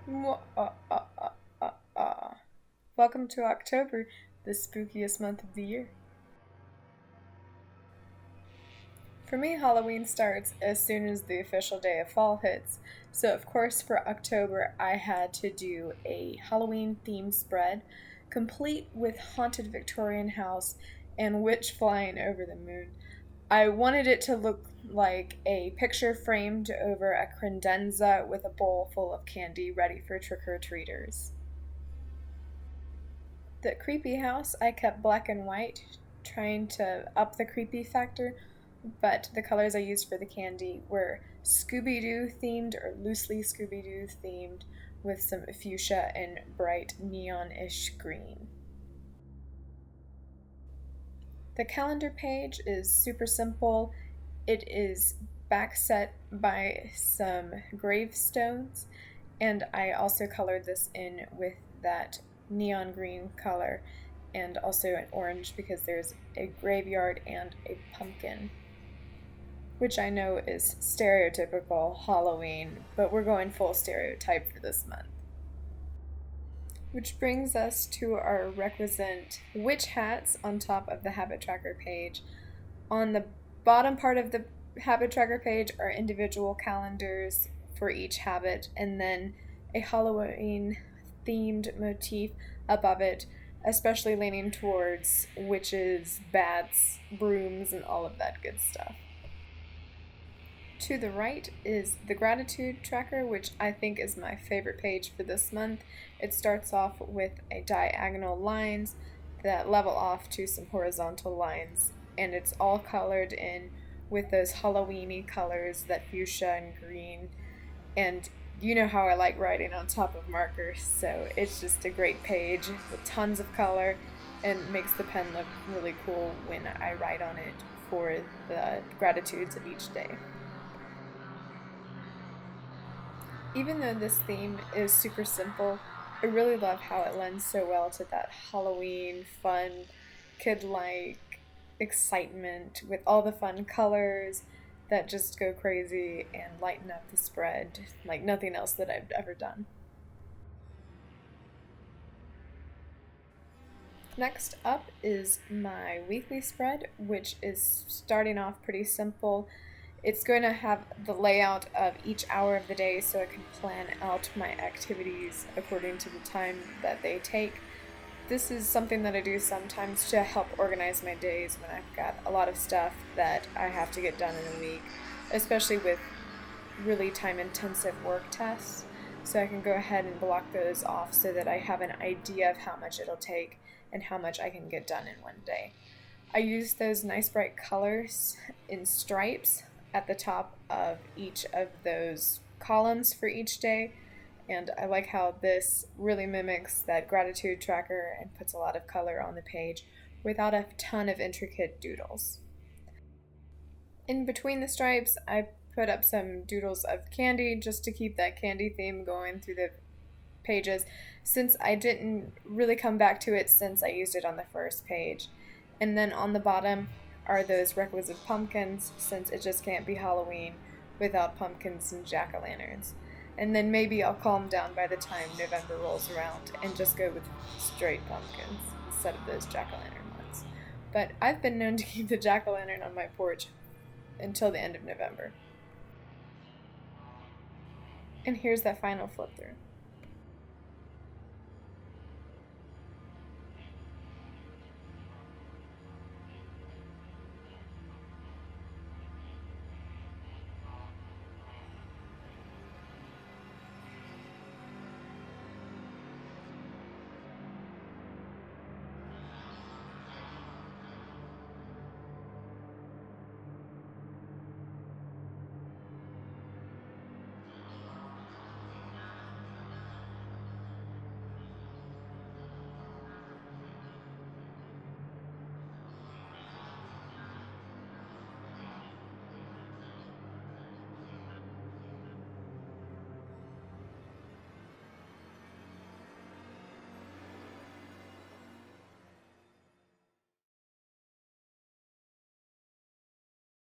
Mwah, Welcome to October, the spookiest month of the year. For me, Halloween starts as soon as the official day of fall hits. So, of course, for October, I had to do a Halloween themed spread, complete with haunted Victorian house and witch flying over the moon. I wanted it to look like a picture framed over a credenza with a bowl full of candy ready for trick-or-treaters. The creepy house I kept black and white, trying to up the creepy factor, but the colors I used for the candy were Scooby-Doo themed or loosely Scooby-Doo themed with some fuchsia and bright neon-ish green. The calendar page is super simple. It is backset by some gravestones, and I also colored this in with that neon green color and also an orange because there's a graveyard and a pumpkin, which I know is stereotypical Halloween, but we're going full stereotype for this month. Which brings us to our requisite witch hats on top of the habit tracker page. On the bottom part of the habit tracker page are individual calendars for each habit, and then a Halloween themed motif above it, especially leaning towards witches, bats, brooms, and all of that good stuff. To the right is the gratitude tracker, which I think is my favorite page for this month. It starts off with a diagonal lines that level off to some horizontal lines, and it's all colored in with those Halloween-y colors, that fuchsia and green, and you know how I like writing on top of markers, so it's just a great page with tons of color and makes the pen look really cool when I write on it for the gratitudes of each day. Even though this theme is super simple, I really love how it lends so well to that Halloween, fun, kid-like excitement with all the fun colors that just go crazy and lighten up the spread like nothing else that I've ever done. Next up is my weekly spread, which is starting off pretty simple. It's going to have the layout of each hour of the day so I can plan out my activities according to the time that they take. This is something that I do sometimes to help organize my days when I've got a lot of stuff that I have to get done in a week, especially with really time-intensive work tasks. So I can go ahead and block those off so that I have an idea of how much it'll take and how much I can get done in one day. I use those nice bright colors in stripes at the top of each of those columns for each day, and I like how this really mimics that gratitude tracker and puts a lot of color on the page without a ton of intricate doodles. In between the stripes, I put up some doodles of candy just to keep that candy theme going through the pages, since I didn't really come back to it since I used it on the first page. And then on the bottom are those requisite pumpkins, since it just can't be Halloween without pumpkins and jack-o'-lanterns. And then maybe I'll calm down by the time November rolls around and just go with straight pumpkins instead of those jack-o'-lantern ones. But I've been known to keep the jack-o'-lantern on my porch until the end of November. And here's that final flip through.